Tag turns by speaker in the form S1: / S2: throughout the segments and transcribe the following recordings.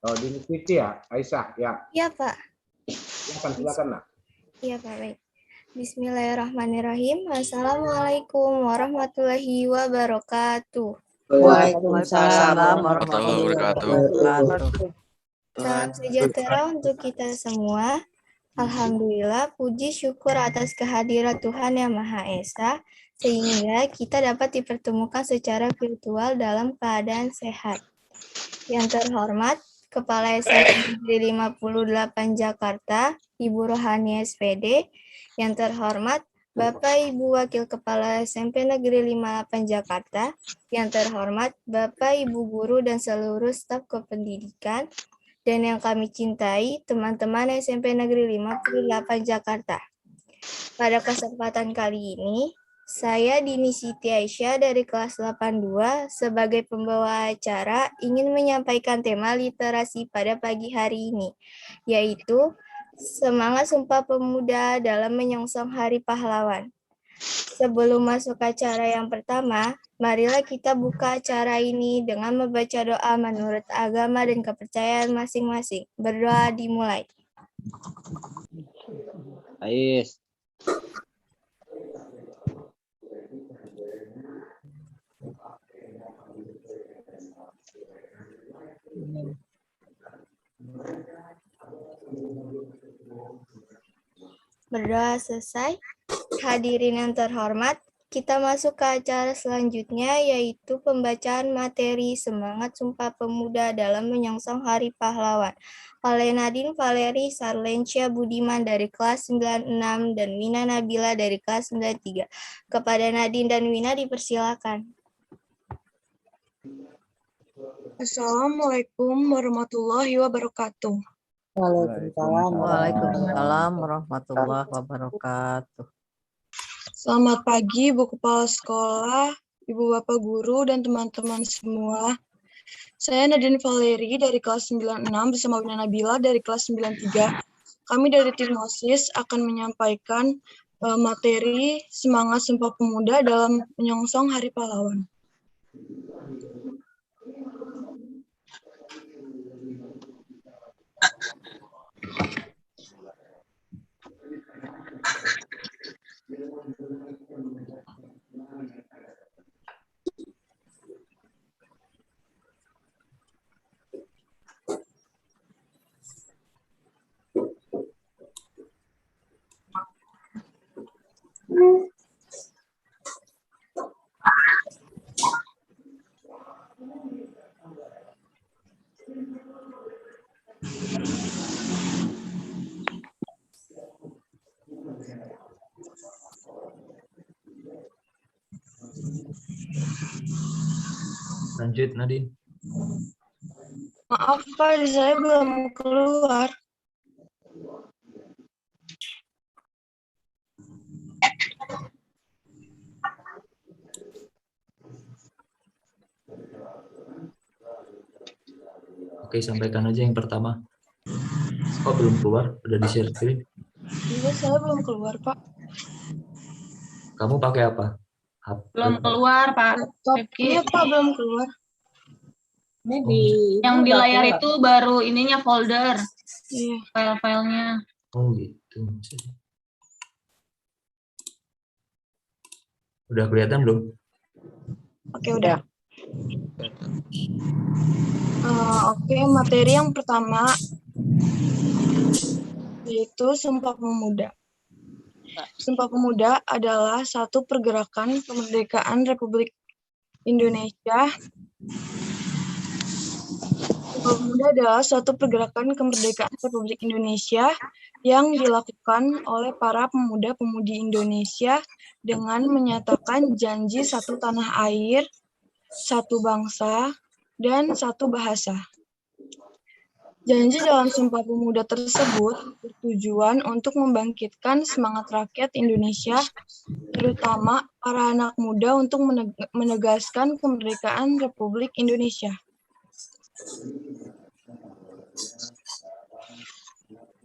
S1: Oh, diikuti ya, Aisyah ya.
S2: Iya, Pak.
S1: Silakan, Nak.
S2: Iya, Pak. Baik. Bismillahirrahmanirrahim. Assalamualaikum warahmatullahi wabarakatuh.
S3: Waalaikumsalam warahmatullahi wabarakatuh.
S2: Salam sejahtera untuk kita semua. Alhamdulillah, puji syukur atas kehadiran Tuhan Yang Maha Esa, sehingga kita dapat dipertemukan secara virtual dalam keadaan sehat. Yang terhormat, Kepala SMP Negeri 58 Jakarta, Ibu Rohani SPD. Yang terhormat, Bapak Ibu Wakil Kepala SMP Negeri 58 Jakarta. Yang terhormat, Bapak Ibu Guru dan seluruh staf kependidikan. Dan yang kami cintai, teman-teman SMP Negeri 58 Jakarta. Pada kesempatan kali ini, saya Dini Siti Aisyah dari kelas 82 sebagai pembawa acara ingin menyampaikan tema literasi pada pagi hari ini, yaitu Semangat Sumpah Pemuda dalam Menyongsong Hari Pahlawan. Sebelum masuk ke acara yang pertama, marilah kita buka acara ini dengan membaca doa menurut agama dan kepercayaan masing-masing. Berdoa dimulai.
S3: Ais.
S2: Berdoa selesai. Hadirin yang terhormat, kita masuk ke acara selanjutnya, yaitu pembacaan materi Semangat Sumpah Pemuda dalam Menyongsong Hari Pahlawan oleh Nadine Valeri Sarlensia Budiman dari kelas 96 dan Wina Nabila dari kelas 93. Kepada Nadine dan Wina dipersilakan.
S4: Assalamualaikum warahmatullahi wabarakatuh.
S3: Waalaikumsalam warahmatullahi wabarakatuh.
S4: Selamat pagi, Bu Kepala Sekolah, Ibu Bapak Guru, dan teman-teman semua. Saya Nadine Valeri dari kelas 96 bersama Wina Nabila dari kelas 93. Kami dari tim OSIS akan menyampaikan materi Semangat Sumpah Pemuda dalam Menyongsong Hari Pahlawan.
S5: Lanjut, Nadine.
S4: Maaf Pak, saya belum keluar.
S5: Oke, sampaikan aja yang pertama. Kok belum keluar? Udah di-share screen?
S4: Iya, saya belum keluar Pak.
S5: Kamu pakai apa?
S6: Belum keluar, Pak.
S4: Laptopnya Pak belum keluar.
S6: Yang di layar itu baru ininya folder.
S4: Iya.
S6: File-filenya.
S5: Oh gitu. Udah kelihatan belum?
S4: Oke, udah. Oke, materi yang pertama yaitu Sumpah Pemuda. Sumpah Pemuda adalah satu pergerakan kemerdekaan Republik Indonesia. Sumpah Pemuda adalah suatu pergerakan kemerdekaan Republik Indonesia yang dilakukan oleh para pemuda-pemudi Indonesia dengan menyatakan janji satu tanah air, satu bangsa, dan satu bahasa. Janji dalam Sumpah Pemuda tersebut bertujuan untuk membangkitkan semangat rakyat Indonesia, terutama para anak muda untuk menegaskan kemerdekaan Republik Indonesia.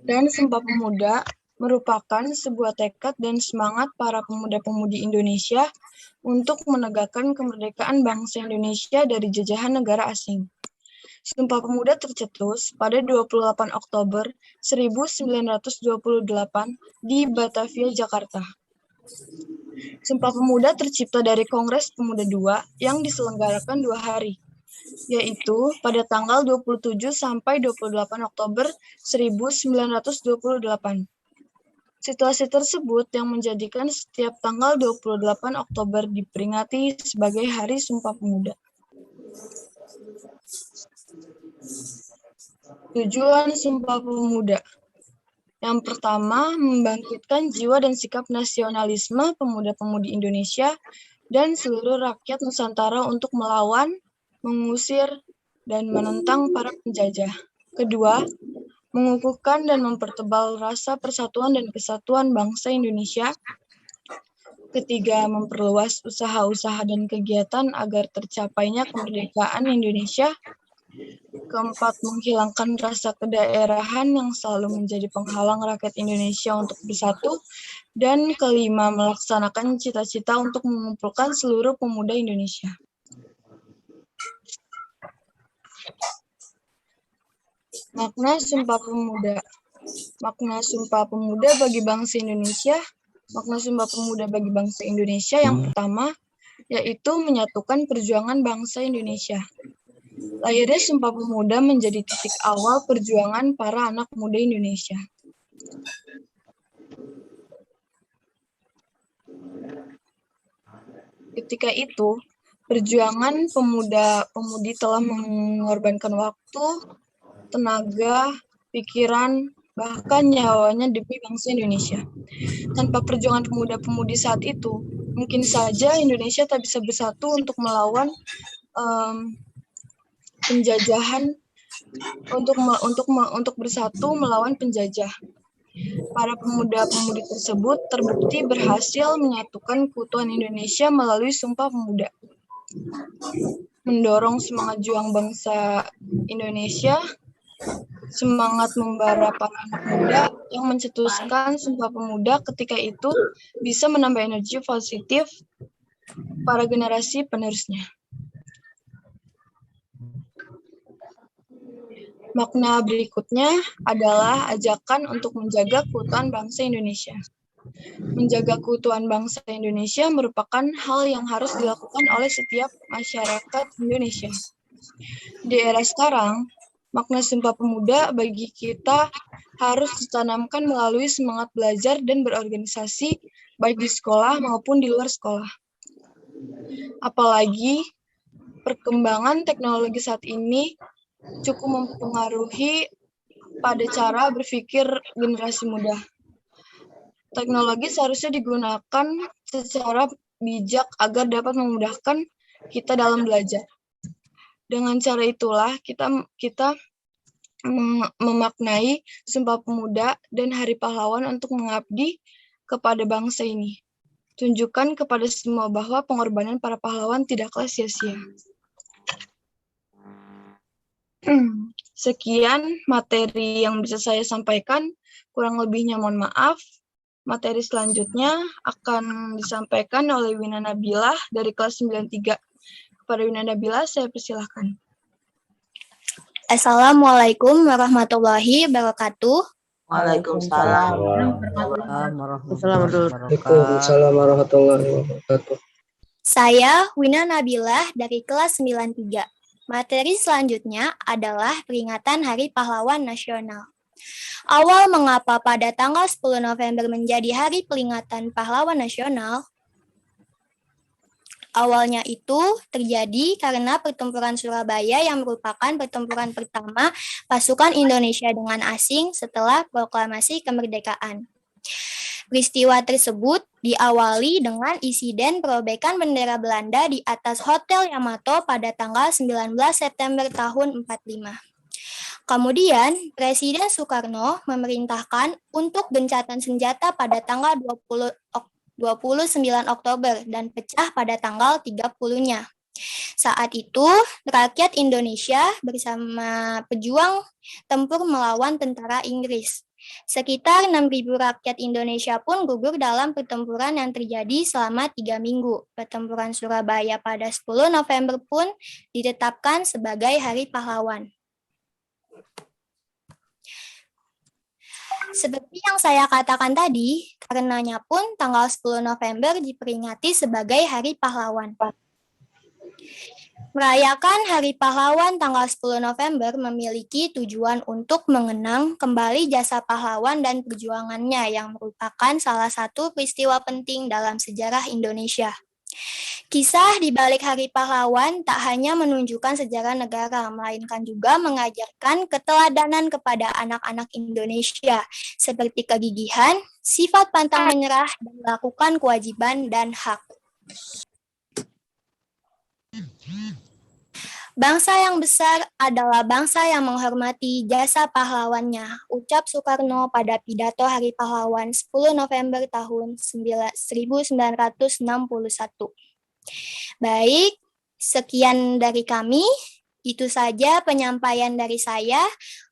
S4: Dan Sumpah Pemuda merupakan sebuah tekad dan semangat para pemuda-pemudi Indonesia untuk menegakkan kemerdekaan bangsa Indonesia dari jajahan negara asing. Sumpah Pemuda tercetus pada 28 Oktober 1928 di Batavia, Jakarta. Sumpah Pemuda tercipta dari Kongres Pemuda II yang diselenggarakan 2 hari, yaitu pada tanggal 27 sampai 28 Oktober 1928. Situasi tersebut yang menjadikan setiap tanggal 28 Oktober diperingati sebagai Hari Sumpah Pemuda. Tujuan Sumpah Pemuda. Yang pertama, membangkitkan jiwa dan sikap nasionalisme pemuda-pemudi Indonesia dan seluruh rakyat Nusantara untuk melawan, mengusir, dan menentang para penjajah. Kedua, mengukuhkan dan mempertebal rasa persatuan dan kesatuan bangsa Indonesia. Ketiga, memperluas usaha-usaha dan kegiatan agar tercapainya kemerdekaan Indonesia. Keempat, menghilangkan rasa kedaerahan yang selalu menjadi penghalang rakyat Indonesia untuk bersatu. Dan kelima, melaksanakan cita-cita untuk mengumpulkan seluruh pemuda Indonesia. Makna Sumpah Pemuda. Makna Sumpah Pemuda bagi bangsa Indonesia. Makna Sumpah Pemuda bagi bangsa Indonesia yang pertama, yaitu menyatukan perjuangan bangsa Indonesia. Lahirnya Sumpah Pemuda menjadi titik awal perjuangan para anak muda Indonesia. Ketika itu, perjuangan pemuda-pemudi telah mengorbankan waktu, tenaga, pikiran, bahkan nyawanya demi bangsa Indonesia. Tanpa perjuangan pemuda-pemudi saat itu, mungkin saja Indonesia tak bisa bersatu untuk melawan penjajahan, untuk bersatu melawan penjajah. Para pemuda-pemudi tersebut terbukti berhasil menyatukan keutuhan Indonesia melalui Sumpah Pemuda. Mendorong semangat juang bangsa Indonesia, semangat membara para anak muda yang mencetuskan Sumpah Pemuda ketika itu bisa menambah energi positif para generasi penerusnya. Makna berikutnya adalah ajakan untuk menjaga keutuhan bangsa Indonesia. Menjaga keutuhan bangsa Indonesia merupakan hal yang harus dilakukan oleh setiap masyarakat Indonesia. Di era sekarang, makna Sumpah Pemuda bagi kita harus ditanamkan melalui semangat belajar dan berorganisasi, baik di sekolah maupun di luar sekolah. Apalagi perkembangan teknologi saat ini cukup mempengaruhi pada cara berpikir generasi muda. Teknologi seharusnya digunakan secara bijak agar dapat memudahkan kita dalam belajar. Dengan cara itulah kita memaknai Sumpah Pemuda dan Hari Pahlawan untuk mengabdi kepada bangsa ini. Tunjukkan kepada semua bahwa pengorbanan para pahlawan tidaklah sia-sia. Sekian materi yang bisa saya sampaikan, kurang lebihnya mohon maaf. Materi selanjutnya akan disampaikan oleh Wina Nabilah dari kelas 93. Kepada Wina Nabilah, saya persilahkan.
S2: Assalamualaikum warahmatullahi wabarakatuh.
S3: Waalaikumsalam
S7: warahmatullahi wabarakatuh.
S2: Saya Wina Nabilah dari kelas 93. Materi selanjutnya adalah peringatan Hari Pahlawan Nasional. Awal mengapa pada tanggal 10 November menjadi Hari Peringatan Pahlawan Nasional? Awalnya itu terjadi karena pertempuran Surabaya yang merupakan pertempuran pertama pasukan Indonesia dengan asing setelah proklamasi kemerdekaan. Peristiwa tersebut diawali dengan insiden perobekan bendera Belanda di atas Hotel Yamato pada tanggal 19 September tahun 45. Kemudian, Presiden Soekarno memerintahkan untuk gencatan senjata pada tanggal 29 Oktober dan pecah pada tanggal 30-nya. Saat itu, rakyat Indonesia bersama pejuang tempur melawan tentara Inggris. Sekitar 6.000 rakyat Indonesia pun gugur dalam pertempuran yang terjadi selama 3 minggu. Pertempuran Surabaya pada 10 November pun ditetapkan sebagai Hari Pahlawan. Seperti yang saya katakan tadi, karenanya pun tanggal 10 November diperingati sebagai Hari Pahlawan. Merayakan Hari Pahlawan tanggal 10 November memiliki tujuan untuk mengenang kembali jasa pahlawan dan perjuangannya yang merupakan salah satu peristiwa penting dalam sejarah Indonesia. Kisah di balik Hari Pahlawan tak hanya menunjukkan sejarah negara, melainkan juga mengajarkan keteladanan kepada anak-anak Indonesia, seperti kegigihan, sifat pantang menyerah, dan melakukan kewajiban dan hak. Bangsa yang besar adalah bangsa yang menghormati jasa pahlawannya, ucap Soekarno pada pidato Hari Pahlawan 10 November tahun 1961. Baik, sekian dari kami. Itu saja penyampaian dari saya.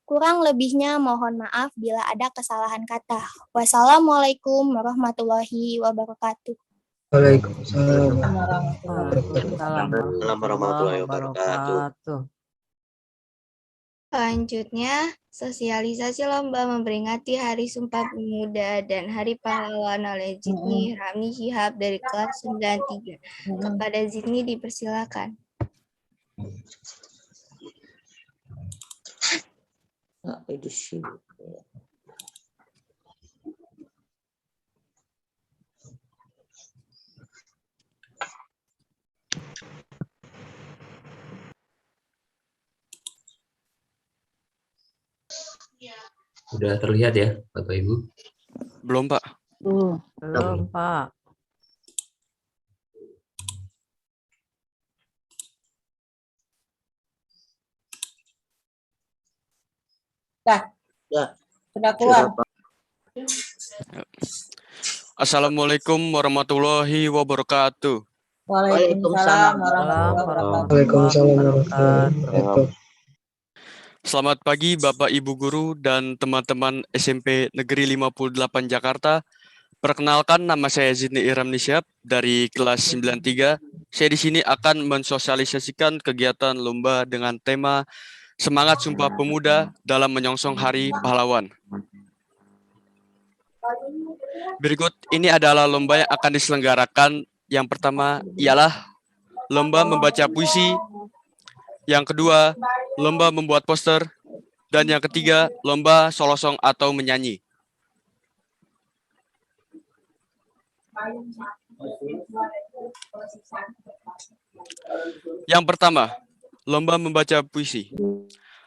S2: Kurang lebihnya mohon maaf bila ada kesalahan kata. Wassalamualaikum warahmatullahi wabarakatuh.
S7: Waalaikumsalam.
S3: Waalaikumsalam warahmatullahi wabarakatuh.
S2: Selanjutnya, sosialisasi lomba memperingati Hari Sumpah Pemuda dan Hari Pahlawan oleh Zidni Ramli Shihab dari kelas 93. Kepada Zidni dipersilakan.
S5: Sudah terlihat ya, Bapak Ibu?
S8: Belum, Pak.
S3: Belum, Pak.
S9: Sudah keluar.
S8: Assalamualaikum warahmatullahi wabarakatuh.
S9: Waalaikumsalam warahmatullahi wabarakatuh.
S7: Waalaikumsalam warahmatullahi wabarakatuh.
S8: Selamat pagi Bapak Ibu Guru dan teman-teman SMP Negeri 58 Jakarta. Perkenalkan, nama saya Zidni Ramli Shihab dari kelas 93. Saya di sini akan mensosialisasikan kegiatan lomba dengan tema Semangat Sumpah Pemuda dalam menyongsong Hari Pahlawan. Berikut ini adalah lomba yang akan diselenggarakan. Yang pertama ialah lomba membaca puisi. Yang kedua, lomba membuat poster. Dan yang ketiga, lomba solosong atau menyanyi. Yang pertama, lomba membaca puisi.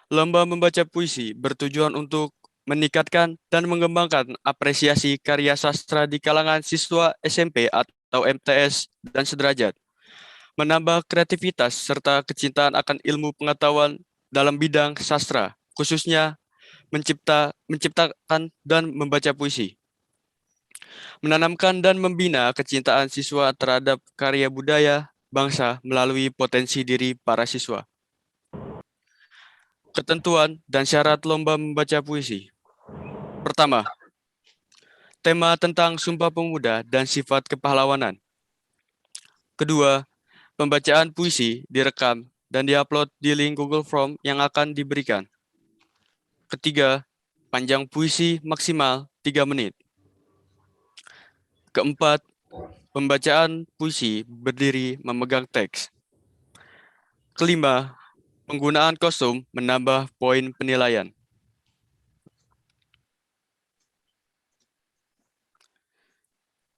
S8: Lomba membaca puisi bertujuan untuk meningkatkan dan mengembangkan apresiasi karya sastra di kalangan siswa SMP atau MTS dan sederajat, menambah kreativitas serta kecintaan akan ilmu pengetahuan dalam bidang sastra, khususnya menciptakan dan membaca puisi, menanamkan dan membina kecintaan siswa terhadap karya budaya bangsa melalui potensi diri para siswa. Ketentuan dan syarat lomba membaca puisi. Pertama, tema tentang Sumpah Pemuda dan sifat kepahlawanan. Kedua, pembacaan puisi direkam dan diupload di link Google Form yang akan diberikan. Ketiga, panjang puisi maksimal 3 menit. Keempat, pembacaan puisi berdiri memegang teks. Kelima, penggunaan kostum menambah poin penilaian.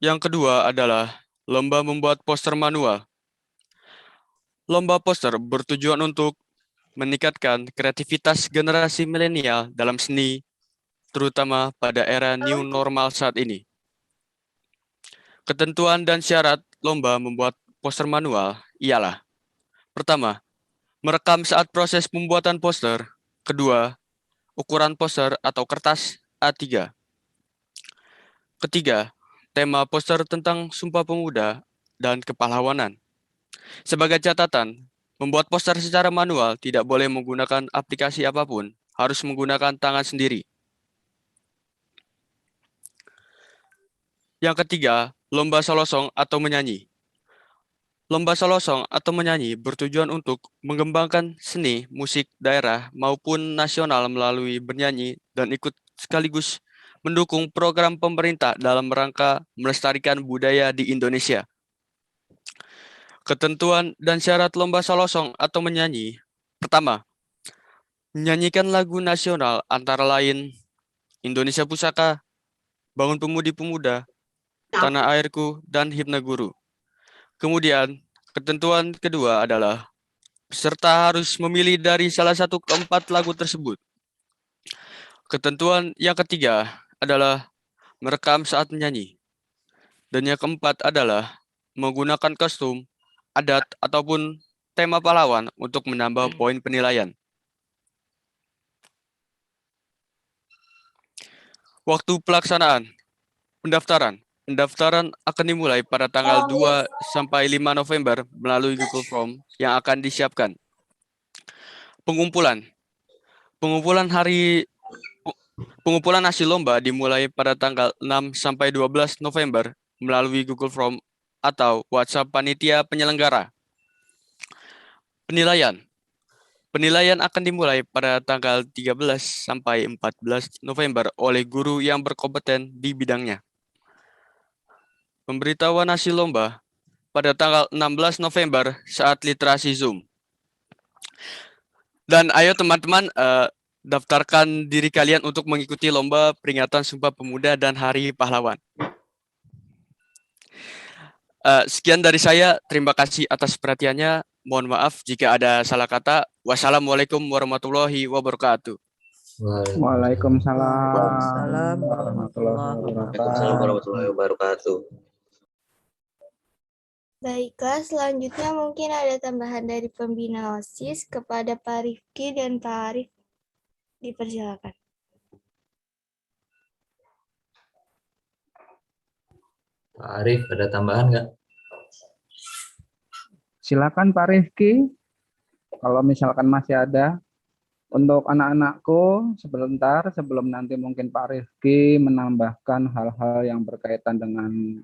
S8: Yang kedua adalah lomba membuat poster manual. Lomba poster bertujuan untuk meningkatkan kreativitas generasi milenial dalam seni, terutama pada era new normal saat ini. Ketentuan dan syarat lomba membuat poster manual ialah: pertama, merekam saat proses pembuatan poster. Kedua, ukuran poster atau kertas A3. Ketiga, tema poster tentang Sumpah Pemuda dan kepahlawanan. Sebagai catatan, membuat poster secara manual tidak boleh menggunakan aplikasi apapun, harus menggunakan tangan sendiri. Yang ketiga, lomba solosong atau menyanyi. Lomba solosong atau menyanyi bertujuan untuk mengembangkan seni musik daerah maupun nasional melalui bernyanyi dan ikut sekaligus mendukung program pemerintah dalam rangka melestarikan budaya di Indonesia. Ketentuan dan syarat lomba solosong atau menyanyi. Pertama, menyanyikan lagu nasional antara lain Indonesia Pusaka, Bangun Pemudi-Pemuda, Tanah Airku, dan Himne Guru. Kemudian, ketentuan kedua adalah peserta harus memilih dari salah satu keempat lagu tersebut. Ketentuan yang ketiga adalah merekam saat menyanyi. Dan yang keempat adalah menggunakan kostum, adat, ataupun tema pahlawan untuk menambah poin penilaian. Waktu pelaksanaan, pendaftaran. Pendaftaran akan dimulai pada tanggal 2 sampai 5 November melalui Google Form yang akan disiapkan. Pengumpulan. Pengumpulan hasil lomba dimulai pada tanggal 6 sampai 12 November melalui Google Form atau WhatsApp panitia penyelenggara. Penilaian. Penilaian akan dimulai pada tanggal 13 sampai 14 November oleh guru yang berkompeten di bidangnya. Pemberitahuan hasil lomba pada tanggal 16 November saat literasi Zoom. Dan ayo teman-teman, daftarkan diri kalian untuk mengikuti lomba peringatan Sumpah Pemuda dan Hari Pahlawan. Sekian dari saya, terima kasih atas perhatiannya. Mohon maaf jika ada salah kata. Wassalamualaikum warahmatullahi wabarakatuh.
S1: Waalaikumsalam
S3: Waalaikumsalam
S1: warahmatullahi
S5: Waalaikumsalam warahmatullahi wabarakatuh.
S2: Baiklah, selanjutnya mungkin ada tambahan dari pembina OSIS kepada Pak Rifki dan Pak Arif. Dipersilakan.
S5: Pak Arif, ada tambahan nggak?
S1: Silakan Pak Rifki, kalau misalkan masih ada. Untuk anak-anakku, sebentar sebelum nanti mungkin Pak Rifki menambahkan hal-hal yang berkaitan dengan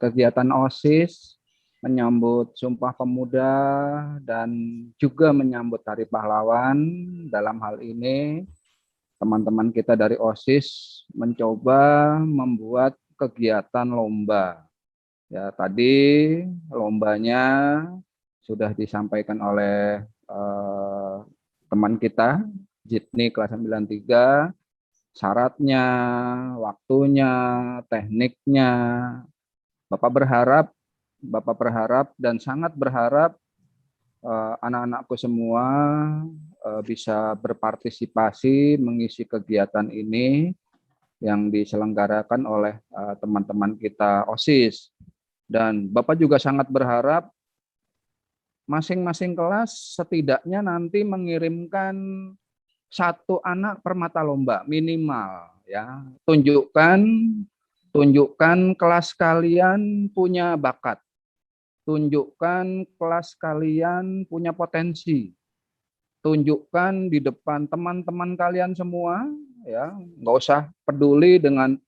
S1: kegiatan OSIS, menyambut Sumpah Pemuda, dan juga menyambut Hari Pahlawan. Dalam hal ini, teman-teman kita dari OSIS mencoba membuat kegiatan lomba. Ya, tadi lombanya sudah disampaikan oleh teman kita, Jitni kelas 93, syaratnya, waktunya, tekniknya. Bapak berharap dan sangat berharap anak-anakku semua bisa berpartisipasi mengisi kegiatan ini yang diselenggarakan oleh teman-teman kita OSIS. Dan Bapak juga sangat berharap masing-masing kelas setidaknya nanti mengirimkan 1 anak per mata lomba minimal, ya. Tunjukkan kelas kalian punya bakat. Tunjukkan kelas kalian punya potensi. Tunjukkan di depan teman-teman kalian semua, ya. Nggak usah peduli dengan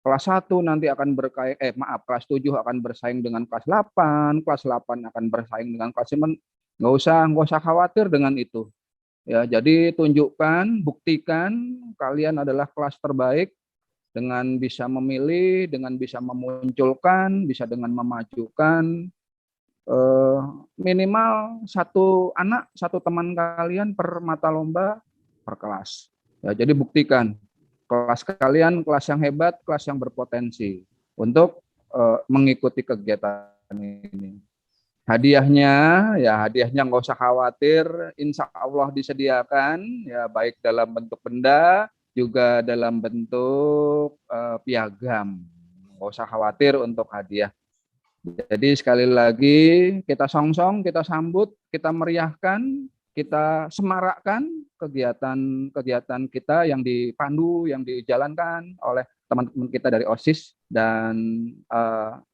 S1: kelas 1 nanti akan kelas 7 akan bersaing dengan kelas 8, kelas 8 akan bersaing dengan kelas 9. Nggak usah khawatir dengan itu. Ya, jadi tunjukkan, buktikan kalian adalah kelas terbaik dengan bisa memilih, dengan bisa memunculkan, bisa dengan memajukan minimal 1 anak, 1 teman kalian per mata lomba per kelas. Ya, jadi buktikan kelas kalian kelas yang hebat, kelas yang berpotensi untuk mengikuti kegiatan ini. Hadiahnya nggak usah khawatir, insya Allah disediakan, ya, baik dalam bentuk benda, juga dalam bentuk piagam. Nggak usah khawatir untuk hadiah. Jadi sekali lagi kita songsong, kita sambut, kita meriahkan, kita semarakkan kegiatan kita yang dipandu, yang dijalankan oleh teman-teman kita dari OSIS, dan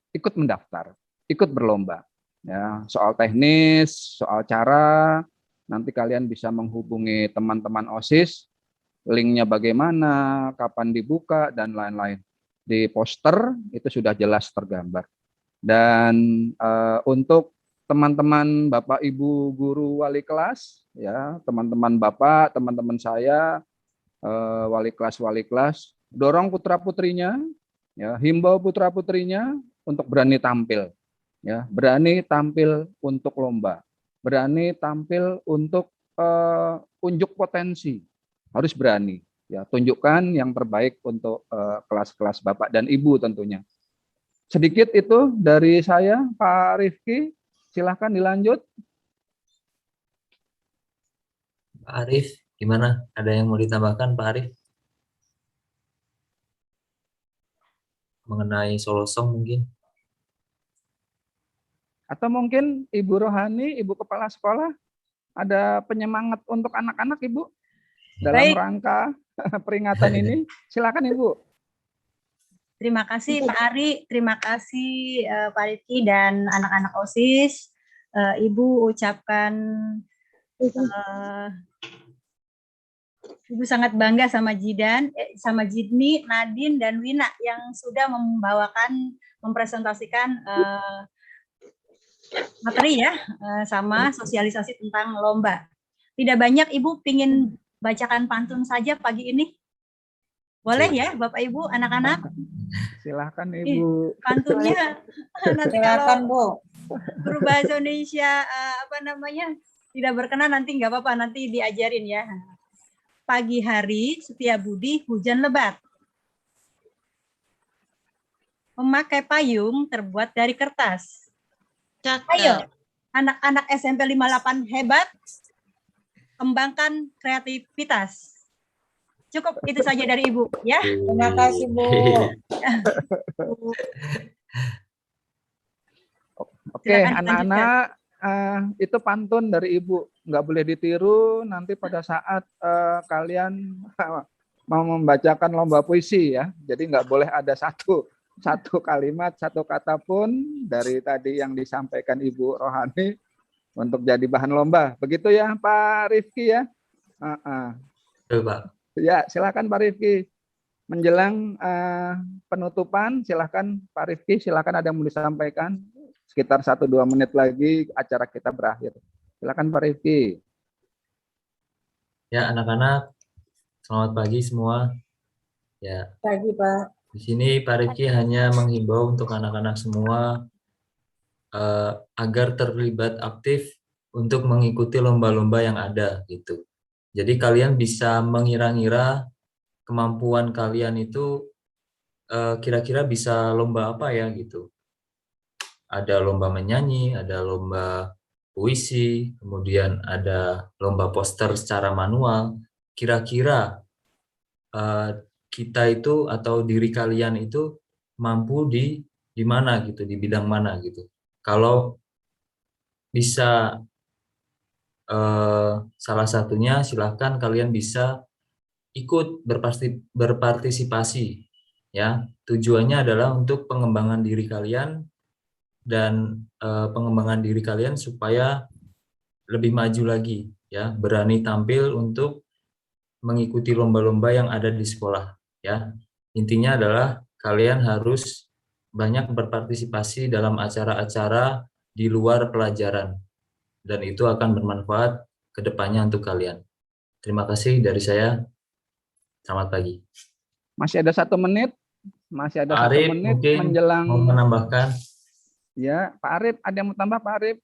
S1: ikut mendaftar, ikut berlomba. Ya, soal teknis, soal cara, nanti kalian bisa menghubungi teman-teman OSIS, linknya bagaimana, kapan dibuka, dan lain-lain. di poster itu sudah jelas tergambar. Dan untuk teman-teman Bapak Ibu guru wali kelas, ya teman-teman Bapak, teman-teman saya, wali kelas, dorong putra-putrinya, ya himbau putra-putrinya untuk berani tampil, ya berani tampil untuk lomba, berani tampil untuk unjuk potensi, harus berani, ya tunjukkan yang terbaik untuk kelas-kelas Bapak dan Ibu tentunya. Sedikit itu dari saya, Pak Rifki, silahkan dilanjut.
S5: Pak Arif, gimana? Ada yang mau ditambahkan, Pak Arif? Mengenai solo song mungkin?
S1: Atau mungkin Ibu Rohani, Ibu Kepala Sekolah, ada penyemangat untuk anak-anak, Ibu, dalam rangka peringatan ini. Silakan, Ibu.
S10: Terima kasih Pak Ari, terima kasih Pak Rifki dan anak-anak OSIS. Ibu ucapkan, Ibu sangat bangga sama sama Jidni, Nadine, dan Wina yang sudah mempresentasikan materi ya, sama sosialisasi tentang lomba. Tidak banyak, Ibu pingin bacakan pantun saja pagi ini. Boleh ya Bapak Ibu, anak-anak?
S1: Silahkan Ibu.
S10: Pantunnya nanti
S9: Silakan,
S10: kalau
S9: Bu.
S10: guru bahasa Indonesia tidak berkenan nanti nggak apa-apa, nanti diajarin ya. Pagi hari Setiabudi hujan lebat. Memakai payung terbuat dari kertas. Ayo, anak-anak SMP 58 hebat, kembangkan kreativitas. Cukup itu saja dari Ibu ya.
S9: Terima kasih, Bu.
S1: Oke, anak-anak, itu pantun dari Ibu, nggak boleh ditiru. Nanti pada saat kalian mau membacakan lomba puisi ya, jadi nggak boleh ada satu kalimat, satu kata pun dari tadi yang disampaikan Ibu Rohani untuk jadi bahan lomba. Begitu ya Pak Rifki ya.
S5: Betul, Pak.
S1: Ya, silakan Pak Rifki. Menjelang penutupan, silakan Pak Rifki, silakan ada yang mau disampaikan. Sekitar 1-2 menit lagi acara kita berakhir. Silakan Pak Rifki.
S5: Ya, anak-anak, selamat pagi semua. Ya.
S9: Pagi, Pak.
S5: Di sini Pak Rifki hanya menghimbau untuk anak-anak semua agar terlibat aktif untuk mengikuti lomba-lomba yang ada gitu. Jadi kalian bisa mengira-ngira kemampuan kalian itu kira-kira bisa lomba apa ya gitu. Ada lomba menyanyi, ada lomba puisi, kemudian ada lomba poster secara manual. Kira-kira kita itu atau diri kalian itu mampu di mana gitu, di bidang mana gitu. Kalau bisa salah satunya silahkan kalian bisa ikut berpartisipasi ya. Tujuannya adalah untuk pengembangan diri kalian dan pengembangan diri kalian supaya lebih maju lagi ya, berani tampil untuk mengikuti lomba-lomba yang ada di sekolah ya. Intinya adalah kalian harus banyak berpartisipasi dalam acara-acara di luar pelajaran dan itu akan bermanfaat ke depannya untuk kalian. Terima kasih dari saya. Selamat pagi.
S1: Masih ada 1 menit. Masih ada
S5: Pak
S1: 1
S5: Arif,
S1: menit
S5: mungkin
S1: menjelang.
S5: mau menambahkan?
S1: Ya, Pak Arif, ada yang mau tambah Pak Arif?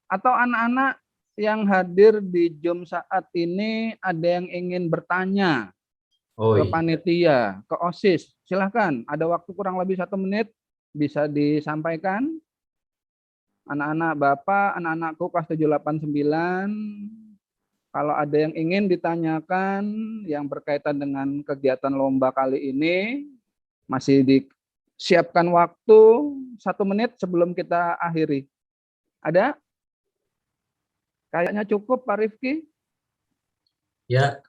S1: Atau anak-anak yang hadir di Zoom saat ini ada yang ingin bertanya ke panitia, ke OSIS? Silahkan, ada waktu kurang lebih 1 menit, bisa disampaikan. Anak-anak Bapak, anak-anakku kelas 789, kalau ada yang ingin ditanyakan yang berkaitan dengan kegiatan lomba kali ini, masih disiapkan waktu 1 menit sebelum kita akhiri. Ada? Kayaknya cukup Pak Rifki.
S5: Ya,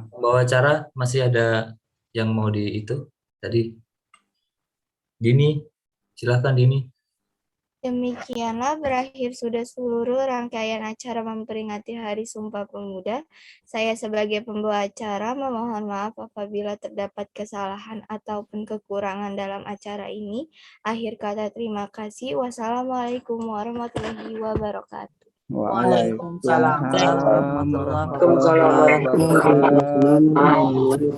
S5: pembawa acara masih ada yang mau di itu tadi. Dini, silahkan Dini.
S2: Demikianlah berakhir sudah seluruh rangkaian acara memperingati Hari Sumpah Pemuda. Saya sebagai pembawa acara memohon maaf apabila terdapat kesalahan ataupun kekurangan dalam acara ini. Akhir kata terima kasih. Wassalamualaikum warahmatullahi wabarakatuh.
S1: Waalaikumsalam
S7: Waalaikumsalam warahmatullahi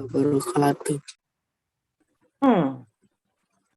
S7: wabarakatuh.